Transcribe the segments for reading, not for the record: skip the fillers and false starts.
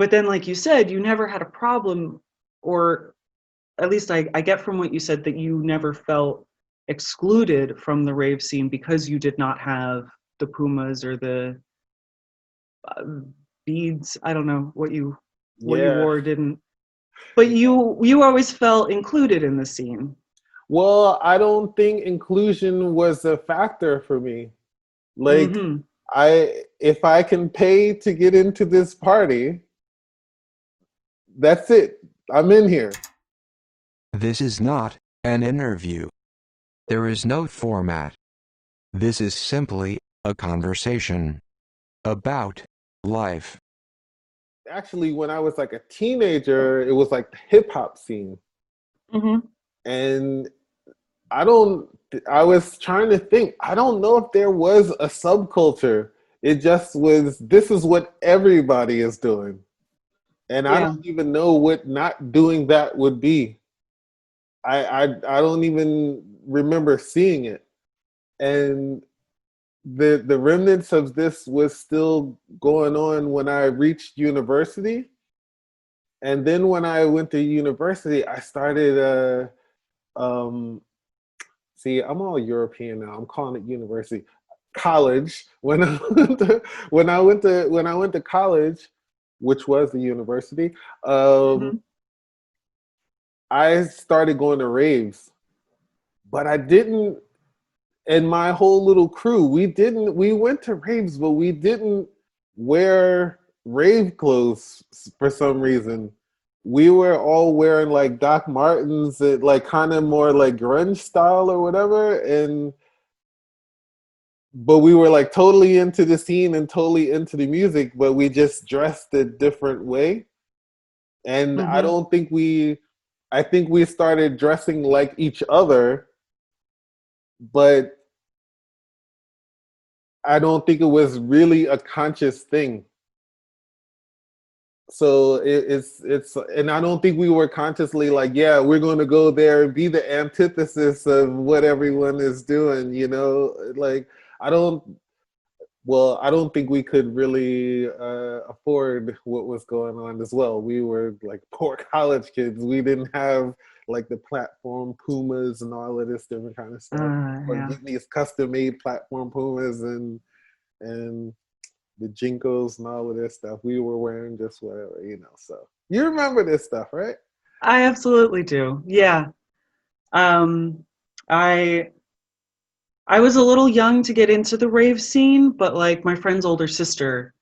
but then, like you said, you never had a problem, or at least I get from what you said that you never felt excluded from the rave scene because you did not have the Pumas or the uh, beads. I don't know what you Yeah. wore or didn't, but you always felt included in the scene. Well, I don't think inclusion was a factor for me. Like, Mm-hmm. if I can pay to get into this party, that's it. I'm in here. This is not an interview. There is no format. This is simply a conversation about life. Actually, when I was like a teenager, it was like the hip hop scene. Mm-hmm. And I don't, I was trying to think, I don't know if there was a subculture. It just was, this is what everybody is doing. And I Yeah. don't even know what not doing that would be. I don't even remember seeing it. And the remnants of this was still going on when I reached university. And then when I went to university, I started um see, I'm all European now. I'm calling it university. College. When I went to college, which was the university, um, Mm-hmm. I started going to raves. But I didn't, and my whole little crew, we went to raves, but we didn't wear rave clothes for some reason. We were all wearing like Doc Martens, like kind of more like grunge style or whatever, and but we were like totally into the scene and totally into the music, but we just dressed a different way. And I Mm-hmm. don't think I think we started dressing like each other, but I don't think it was really a conscious thing. So and I don't think we were consciously like, yeah, we're going to go there and be the antithesis of what everyone is doing, you know? Like, I don't, well, I don't think we could really afford what was going on as well. We were like poor college kids. We didn't have like the platform Pumas and all of this different kind of stuff, or Yeah. getting these custom made platform Pumas and the Jinkos and all of this stuff. We were wearing just whatever, you know. So you remember this stuff, right? I absolutely do. Yeah. Um, I I was a little young to get into the rave scene, but like my friend's older sister,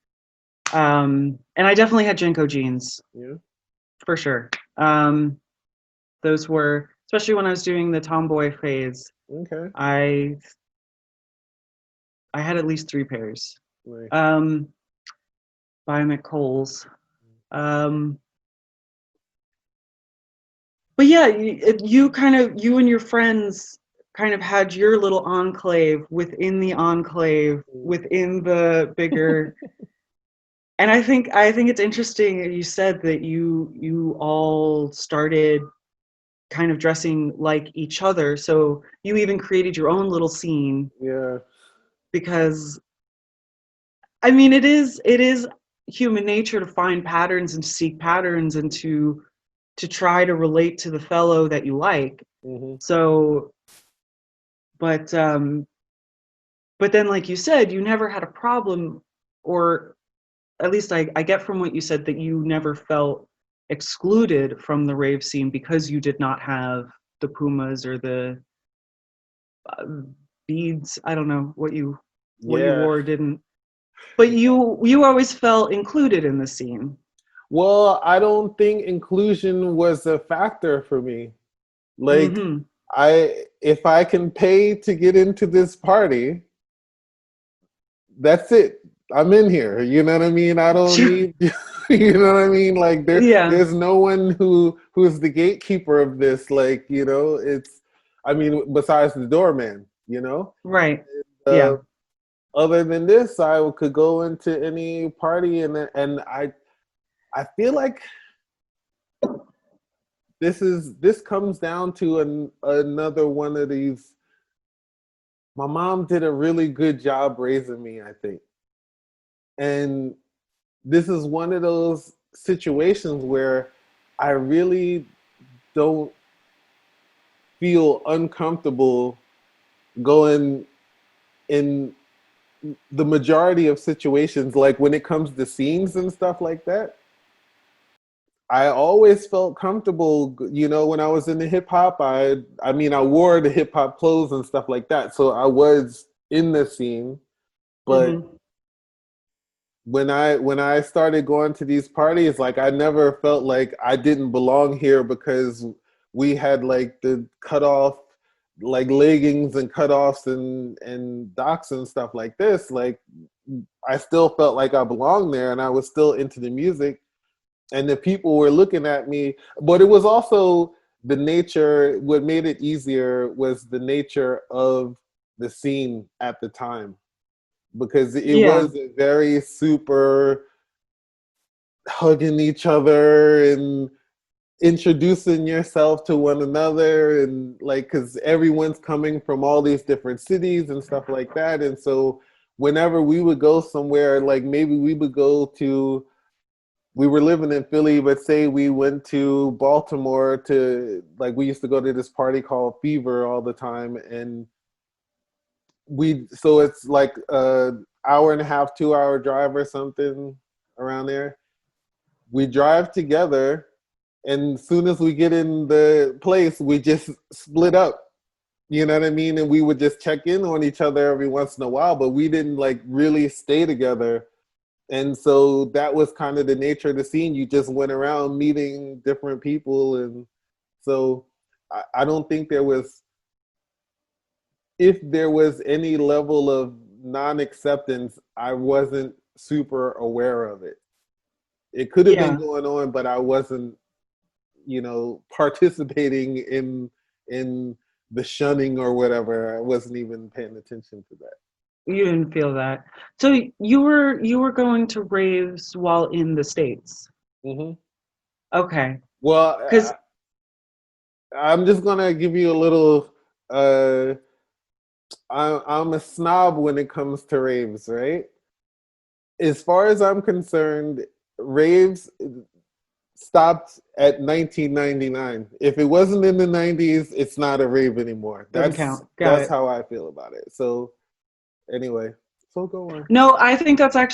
and I definitely had Jinko jeans Yeah. for sure. Um, those were, especially when I was doing the tomboy phase. Okay. I I had at least three pairs. Nice. Um, by McColl's. Um, but yeah, you and your friends kind of had your little enclave within the bigger. And I think it's interesting that you said that you all started kind of dressing like each other. So you even created your own little scene Yeah. because I mean it is human nature to find patterns and to seek patterns and to try to relate to the fellow that you like. Hmm. So but but then like you said, you never had a problem, or at least I get from what you said that you never felt excluded from the rave scene because you did not have the Pumas or the uh, beads. I don't know what you Yeah. wore or didn't, but you always felt included in the scene. Well, I don't think inclusion was a factor for me. Like, Mm-hmm. if I can pay to get into this party, that's it. I'm in here. You know what I mean? I don't Sure. need you know what I mean? Like, Yeah. there's no one who's the gatekeeper of this. Like, you know, it's, I mean, besides the doorman, you know? Right. Uh, Yeah. Other than this, I could go into any party, and I feel like this comes down to another one of these. My mom did a really good job raising me, I think. And this is one of those situations where I really don't feel uncomfortable going in the majority of situations, like when it comes to scenes and stuff like that. I always felt comfortable, when I was in the hip hop. I mean, I wore the hip hop clothes and stuff like that, so I was in the scene. But Mm-hmm. when I started going to these parties, like I never felt like I didn't belong here because we had like the cut off like leggings and cutoffs and docks and stuff like this. Like I still felt like I belonged there and I was still into the music and the people were looking at me. But it was also the nature. What made it easier was the nature of the scene at the time, because it Yeah. was a very super hugging each other and introducing yourself to one another, and like, because everyone's coming from all these different cities and stuff like that. And so whenever we would go somewhere, like maybe we were living in Philly, but say we went to Baltimore to, like, we used to go to this party called Fever all the time. And so it's like a hour and a half, 2 hour drive or something around there. We drive together, and as soon as we get in the place, we just split up. You know what I mean? And we would just check in on each other every once in a while, but we didn't like really stay together. And so that was kind of the nature of the scene. You just went around meeting different people. And so I don't think if there was any level of non-acceptance, I wasn't super aware of it. It could have been Yeah. going on, but I wasn't, participating in the shunning or whatever. I wasn't even paying attention to that. You didn't feel that. So you were going to raves while in the States. Hmm. Okay. Well, Because I'm just gonna give you a little. I'm a snob when it comes to raves, right? As far as I'm concerned, raves stopped at 1999. If it wasn't in the 90's, it's not a rave anymore. doesn't That's count. Got that's it. how I feel about it. So anyway, so go on. No, I think that's I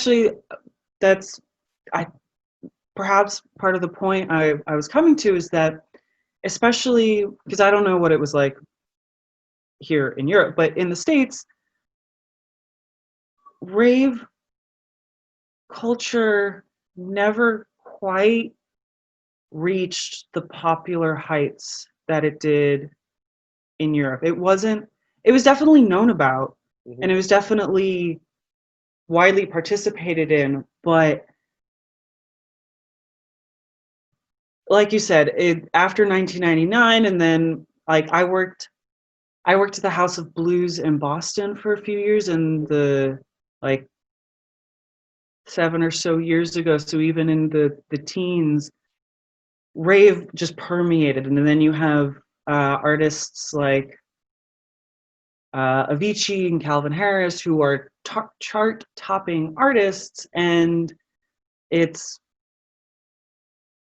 perhaps part of the point I was coming to is that, especially because I don't know what it was like here in Europe, but in the States, rave culture never quite reached the popular heights that it did in Europe. It was definitely known about, and Hmm. it was definitely widely participated in, but like you said, after 1999, and then like I worked at the House of Blues in Boston for a few years in the like 7 or so years ago. So even in the teens, rave just permeated, and then you have artists like Avicii and Calvin Harris who are chart-topping artists, and it's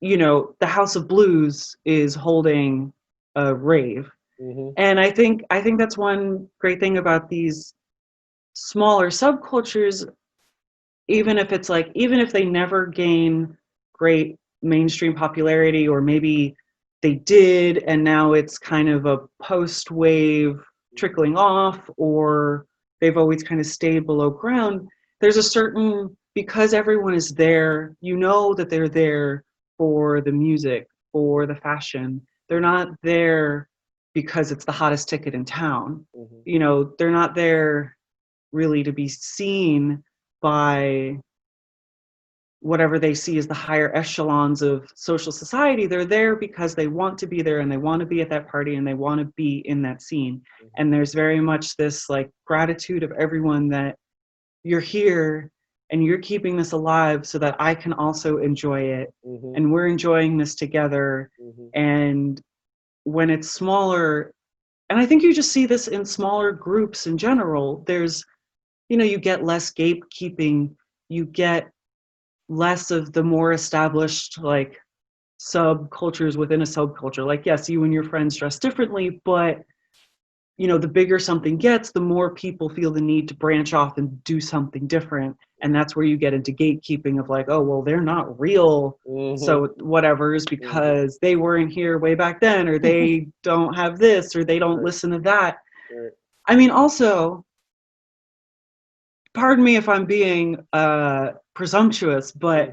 the House of Blues is holding a rave. Hmm. And I think that's one great thing about these smaller subcultures, even if they never gain great mainstream popularity, or maybe they did and now it's kind of a post wave trickling off, or they've always kind of stayed below ground. There's a certain, because everyone is there, that they're there for the music, for the fashion. They're not there because it's the hottest ticket in town. Hmm. They're not there really to be seen by whatever they see as the higher echelons of social society. They're there because they want to be there, and they want to be at that party, and they want to be in that scene. And there's very much this like gratitude of everyone that you're here and you're keeping this alive so that I can also enjoy it, Hmm. and we're enjoying this together. Hmm. And when it's smaller, and I think you just see this in smaller groups in general, you get less gatekeeping, you get less of the more established like subcultures within a subculture. Like, yes, you and your friends dress differently, but you know, the bigger something gets, the more people feel the need to branch off and do something different. And that's where you get into gatekeeping of like, oh, well, they're not real. So whatever's because they weren't here way back then, or they don't have this, or they don't listen to that. I mean, also, pardon me if I'm being presumptuous, but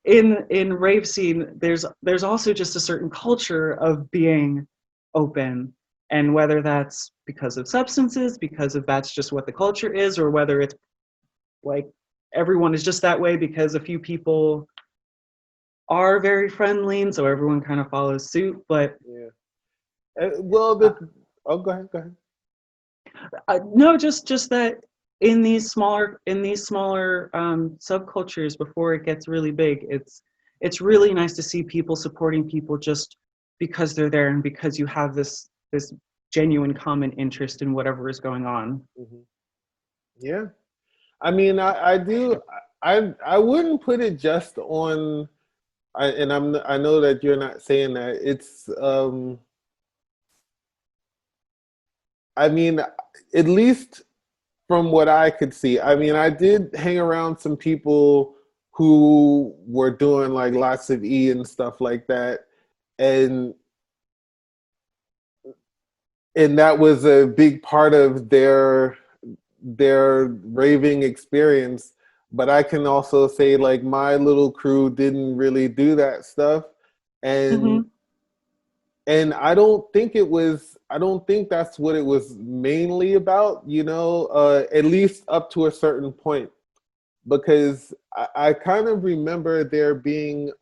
in rave scene, there's also just a certain culture of being open, and whether that's because of substances, because of that's just what the culture is, or whether it's like everyone is just that way because a few people are very friendly, and so everyone kind of follows suit. But well, oh, go ahead. no, just that in these smaller subcultures, before it gets really big, it's really nice to see people supporting people just because they're there and because you have this genuine common interest in whatever is going on. Yeah, I mean, I do. I wouldn't put it just on. I know that you're not saying that. It's I mean, at least from what I could see. I mean, I did hang around some people who were doing like lots of E and stuff like that, and that was a big part of their raving experience. But I can also say like my little crew didn't really do that stuff, and I don't think that's what it was mainly about, you know, at least up to a certain point, because I kind of remember there being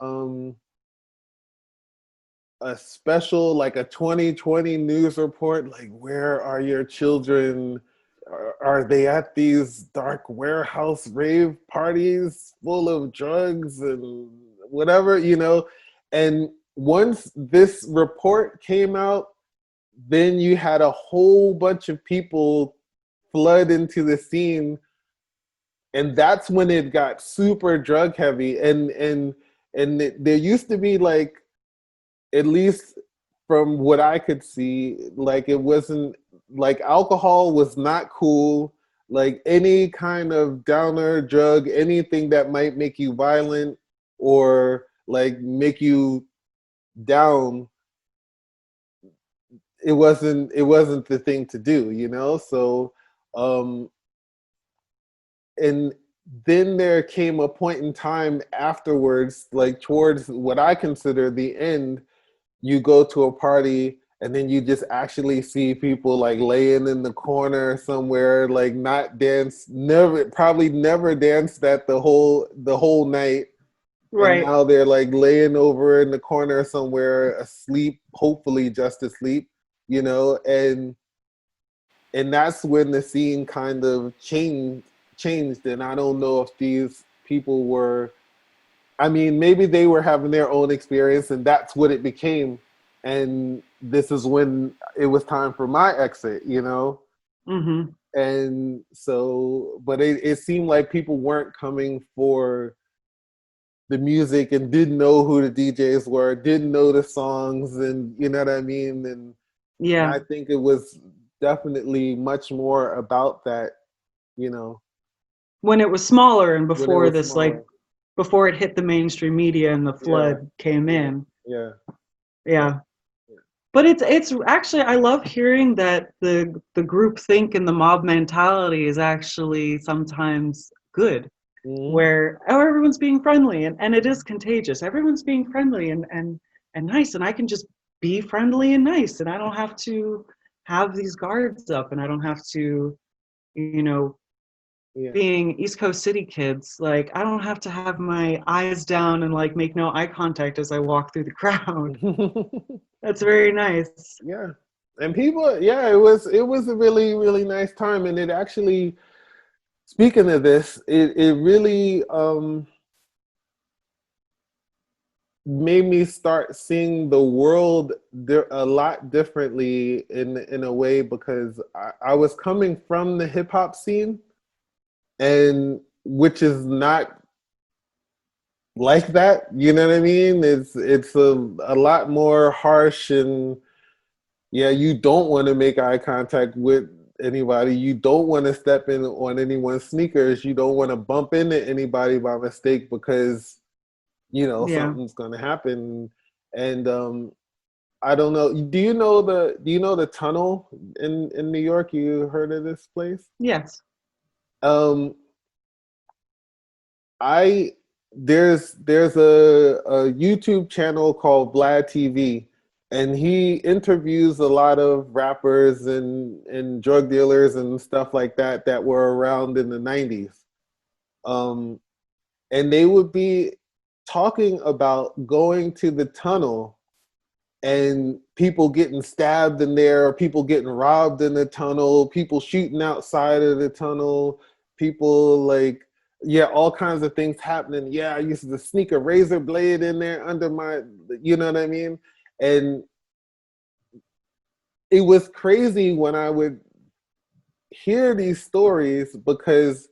a special, like a 2020 news report, like, where are your children? Are they at these dark warehouse rave parties full of drugs and whatever, you know? And once this report came out, then you had a whole bunch of people flood into the scene, and that's when it got super drug heavy. There used to be like, at least from what I could see, like it wasn't like alcohol was not cool. Like any kind of downer drug, anything that might make you violent or like make you down, it wasn't the thing to do, you know? So and then there came a point in time afterwards, like towards what I consider the end, you go to a party and then you just actually see people like laying in the corner somewhere, like not dance, probably never danced that the whole night. And Right. now they're like laying over in the corner somewhere, asleep, hopefully just asleep, you know, and that's when the scene kind of changed. And I don't know if these people were, I mean, maybe they were having their own experience and that's what it became. And this is when it was time for my exit, you know? And so, but it seemed like people weren't coming for the music and didn't know who the DJs were, didn't know the songs, and you know what I mean? And I think it was definitely much more about that, you know. When it was smaller and When it before was this, smaller. like, before it hit the mainstream media and the flood came in. Yeah. But it's actually, I love hearing that the group think and the mob mentality is actually sometimes good, where everyone's being friendly and it is contagious. Everyone's being friendly and nice, and I can just be friendly and nice, and I don't have to have these guards up, and I don't have to, you know, being East Coast City kids, like I don't have to have my eyes down and like make no eye contact as I walk through the crowd. That's very nice. Yeah. And people, it was a really, really nice time. And it actually, speaking of this, it really made me start seeing the world a lot differently in a way, because I was coming from the hip hop scene, and which is not like that. You know what I mean? It's a lot more harsh, and yeah, you don't want to make eye contact with anybody. You don't want to step in on anyone's sneakers. You don't want to bump into anybody by mistake because Yeah. something's gonna happen. And I don't know. Do you know the tunnel in New York? You heard of this place? Yes. Um, I there's a YouTube channel called Vlad TV, and he interviews a lot of rappers and drug dealers and stuff like that were around in the 90's. Um, and they would be talking about going to the tunnel and people getting stabbed in there, people getting robbed in the tunnel, people shooting outside of the tunnel, people like, yeah, all kinds of things happening. Yeah, I used to sneak a razor blade in there under my, you know what I mean? And it was crazy when I would hear these stories because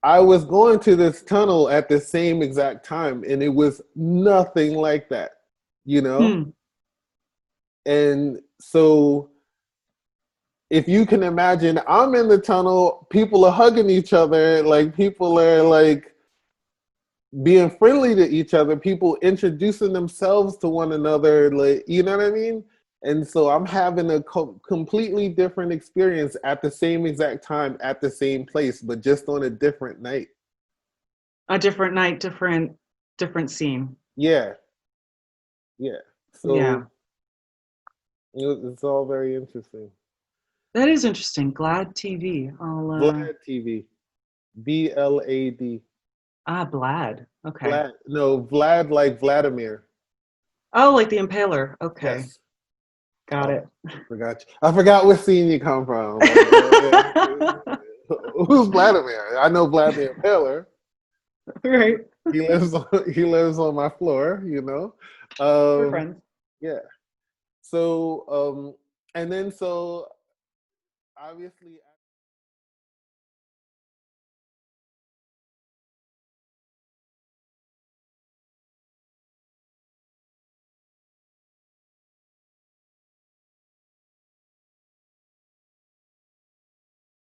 I was going to this tunnel at the same exact time and it was nothing like that, you know? Hmm. And so if you can imagine, I'm in the tunnel, people are hugging each other, like people are like being friendly to each other, people introducing themselves to one another, like, you know what I mean? And so I'm having a completely different experience at the same exact time, at the same place, but just on a different night. A different night, different scene. Yeah, yeah. Yeah. So it's all very interesting. That is interesting. Glad TV. I'll Vlad TV, Blad. Blad. Okay. Vlad, no, Vlad like Vladimir. Oh, like the Impaler. Okay. Yes. Got Oh, it. I forgot what scene you come from. Who's Vladimir? I know Vladimir Peller. Right. He lives on my floor, you know. We're friends. Yeah. So and then so obviously